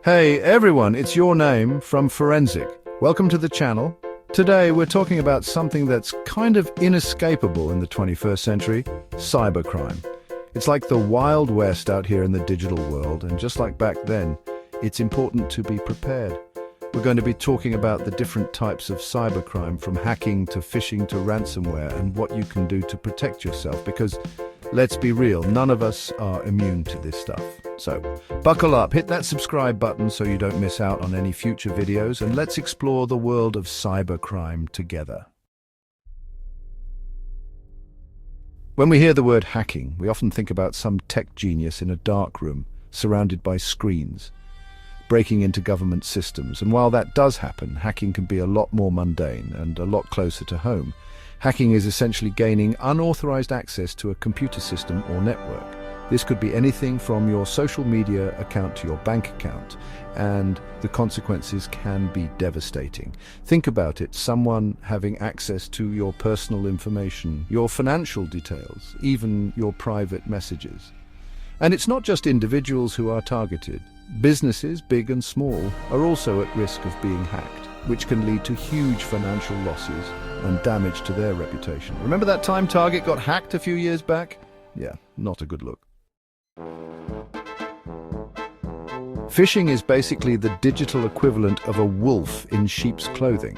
Hey everyone, it's Your Name from Forensic. Welcome to the channel. Today we're talking about something that's kind of inescapable in the 21st century, cybercrime. It's like the Wild West out here in the digital world, and just like back then, it's important to be prepared. We're going to be talking about the different types of cybercrime, from hacking to phishing to ransomware, and what you can do to protect yourself, because let's be real, none of us are immune to this stuff. So, buckle up, hit that subscribe button so you don't miss out on any future videos, and let's explore the world of cybercrime together. When we hear the word hacking, we often think about some tech genius in a dark room, surrounded by screens, breaking into government systems. And while that does happen, hacking can be a lot more mundane and a lot closer to home. Hacking is essentially gaining unauthorized access to a computer system or network. This could be anything from your social media account to your bank account, and the consequences can be devastating. Think about it, someone having access to your personal information, your financial details, even your private messages. And it's not just individuals who are targeted. Businesses, big and small, are also at risk of being hacked, which can lead to huge financial losses and damage to their reputation. Remember that time Target got hacked a few years back? Yeah, not a good look. Phishing is basically the digital equivalent of a wolf in sheep's clothing.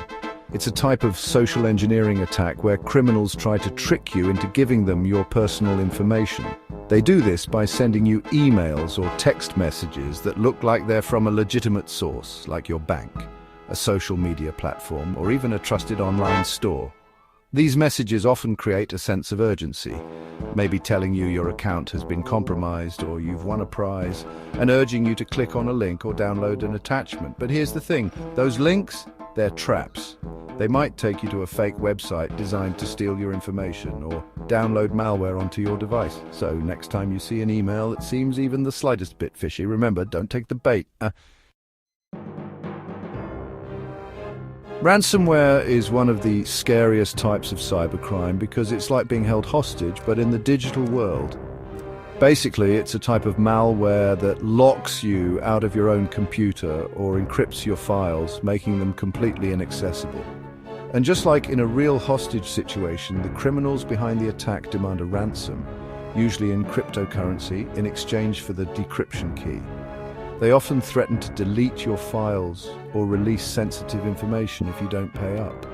It's a type of social engineering attack where criminals try to trick you into giving them your personal information. They do this by sending you emails or text messages that look like they're from a legitimate source, like your bank, a social media platform, or even a trusted online store. These messages often create a sense of urgency, maybe telling you your account has been compromised or you've won a prize, and urging you to click on a link or download an attachment. But here's the thing, those links, they're traps. They might take you to a fake website designed to steal your information or download malware onto your device. So next time you see an email that seems even the slightest bit fishy, remember, don't take the bait. Ransomware is one of the scariest types of cybercrime because it's like being held hostage, but in the digital world. Basically, it's a type of malware that locks you out of your own computer or encrypts your files, making them completely inaccessible. And just like in a real hostage situation, the criminals behind the attack demand a ransom, usually in cryptocurrency, in exchange for the decryption key. They often threaten to delete your files or release sensitive information if you don't pay up.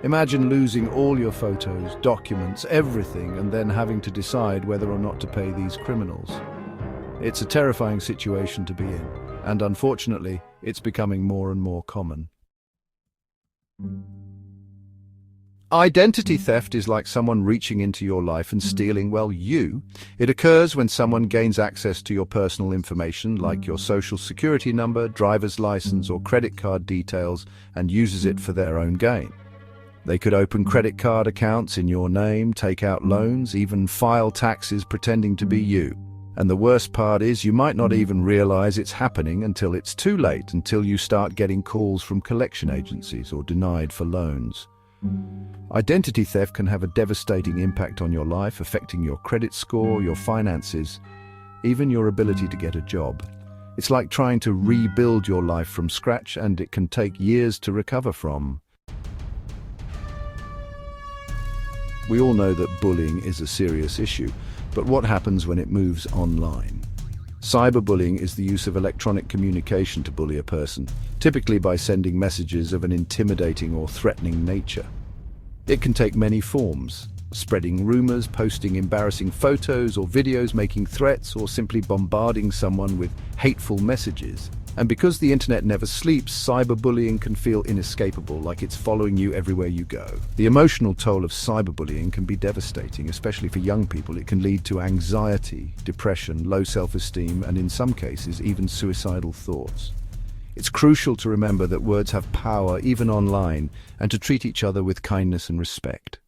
Imagine losing all your photos, documents, everything, and then having to decide whether or not to pay these criminals. It's a terrifying situation to be in, and unfortunately, it's becoming more and more common. Identity theft is like someone reaching into your life and stealing, well, you. It occurs when someone gains access to your personal information, like your social security number, driver's license, or credit card details, and uses it for their own gain. They could open credit card accounts in your name, take out loans, even file taxes pretending to be you. And the worst part is you might not even realize it's happening until it's too late, until you start getting calls from collection agencies or denied for loans. Identity theft can have a devastating impact on your life, affecting your credit score, your finances, even your ability to get a job. It's like trying to rebuild your life from scratch, and it can take years to recover from. We all know that bullying is a serious issue, but what happens when it moves online? Cyberbullying is the use of electronic communication to bully a person, typically by sending messages of an intimidating or threatening nature. It can take many forms: spreading rumors, posting embarrassing photos or videos, making threats, or simply bombarding someone with hateful messages. And because the internet never sleeps, cyberbullying can feel inescapable, like it's following you everywhere you go. The emotional toll of cyberbullying can be devastating, especially for young people. It can lead to anxiety, depression, low self-esteem, and in some cases, even suicidal thoughts. It's crucial to remember that words have power, even online, and to treat each other with kindness and respect.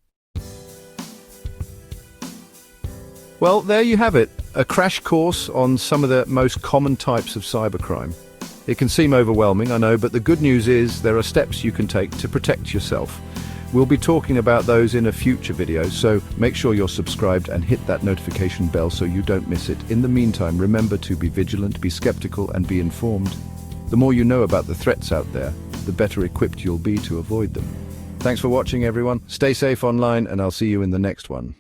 Well, there you have it, a crash course on some of the most common types of cybercrime. It can seem overwhelming, I know, but the good news is there are steps you can take to protect yourself. We'll be talking about those in a future video, so make sure you're subscribed and hit that notification bell so you don't miss it. In the meantime, remember to be vigilant, be skeptical, and be informed. The more you know about the threats out there, the better equipped you'll be to avoid them. Thanks for watching, everyone. Stay safe online, and I'll see you in the next one.